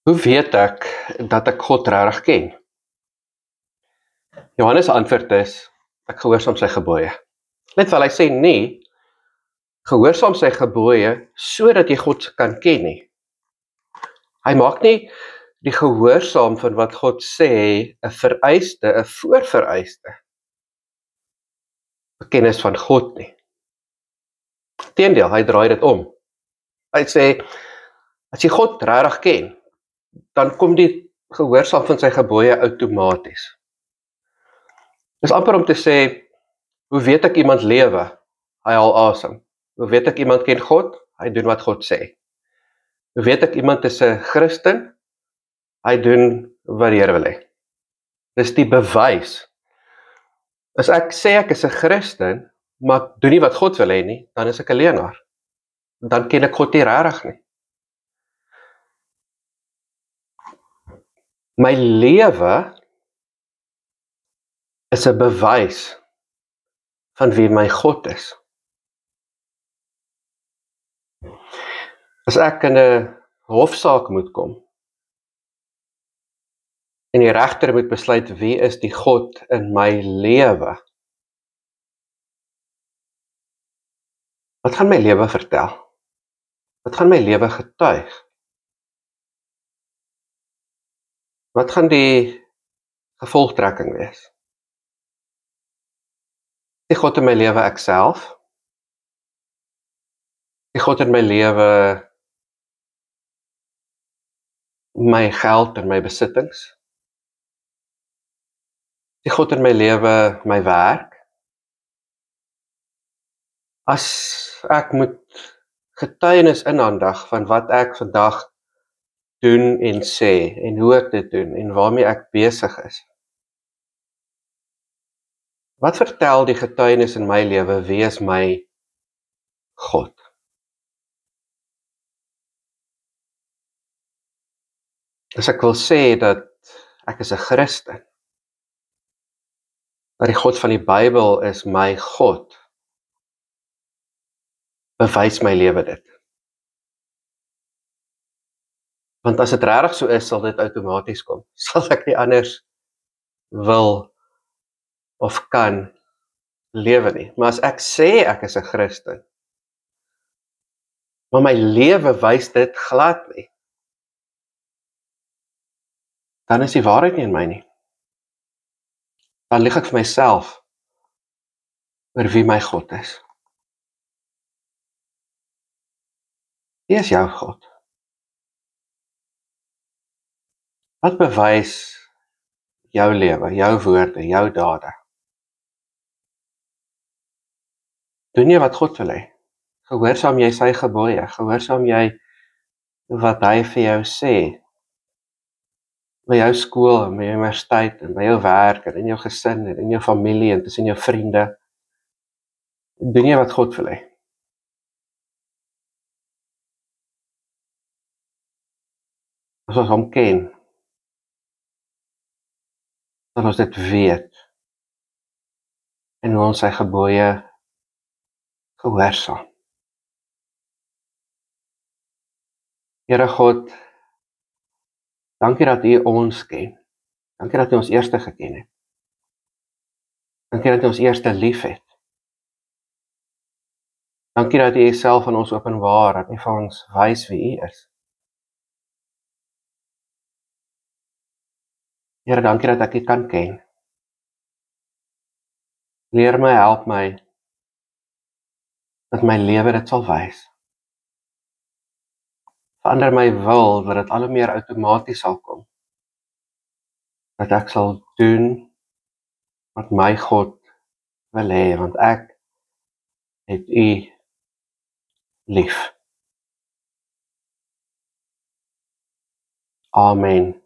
Hoe weet ek dat ek God regtig ken? Johannes antwoord is, ek gehoorsaam sy gebooie. Net wel hy sê nie, gehoorsaam sy gebooie, sodat jy God kan ken nie. Hy maak nie die gehoorsaam van wat God sê, 'n vereiste, 'n voorvereiste kennis van God nie. Teendeel, hy draai dit om. Hy sê, as jy God regtig ken, dan kom die gehoorsaam van sy gebooie outomaties. Dis amper om te sê, hoe weet ek iemand lewe? Hy haal asem. Hoe weet ek iemand ken God? Hy doen wat God sê. Hoe weet ek iemand is 'n Christen? Hy doen wat die Here wil hê. Dis die bewys. As ek sê ek is 'n Christen, maar ek doen nie wat God wil hê nie, dan is ek 'n leienaar. Dan ken ek God nie regtig nie. My lewe is 'n bewys van wie my God is. As ek in 'n hofsaak moet kom en die regter moet besluit wie is die God in my lewe, wat gaan my lewe vertel? Wat gaan my lewe getuig? Wat gaan die gevolgtrekking wees? Die God in my lewe ek self? Die God in my lewe my geld en my besittings? Die God in my lewe my werk? As ek moet getuienis inhandig van wat ek vandag doen en sê, en hoe ek dit doen, en waarmee ek besig is. Wat vertel die getuienis in my lewe, wie is my God? As ek wil sê dat ek is 'n Christen, dat die God van die Bybel is my God, bewys my lewe dit. Want as dit regtig so is, sal dit outomaties kom. Sal ek nie anders wil of kan lewe nie. Maar as ek sê ek is 'n Christen, maar my lewe wys dit glad nie, dan is die waarheid nie in my nie. Dan lieg ek vir myself oor wie my God is. Wie is jou God? Wat bewys jou lewe, jou woorde, jou dade? Doen jy wat God wil hê? Gehoorsaam jy sy gebooie? Gehoorsaam jy wat hy vir jou sê? By jou skool, by jou universiteit, en by jou werk, en in jou gesin, en in jou familie, en tussen jou vriende. Doen jy wat God wil hê? As ons hom ken, dan ons dit weet, en hoe ons sy gebooie gehoorsaam. Here God, dankie dat U ons ken. Dankie dat U ons eerste geken het. Dankie dat U ons eerste lief het. Dankie dat U Uself aan ons openbaar, dat U vir ons wys wie U is. Here, dankie dat ek U kan ken. Leer my, help my, dat my lewe dit sal wys. Verander my wil, dat dit al hoe meer outomaties sal kom. Dat ek sal doen wat my God wil hê, want ek het U lief. Amen.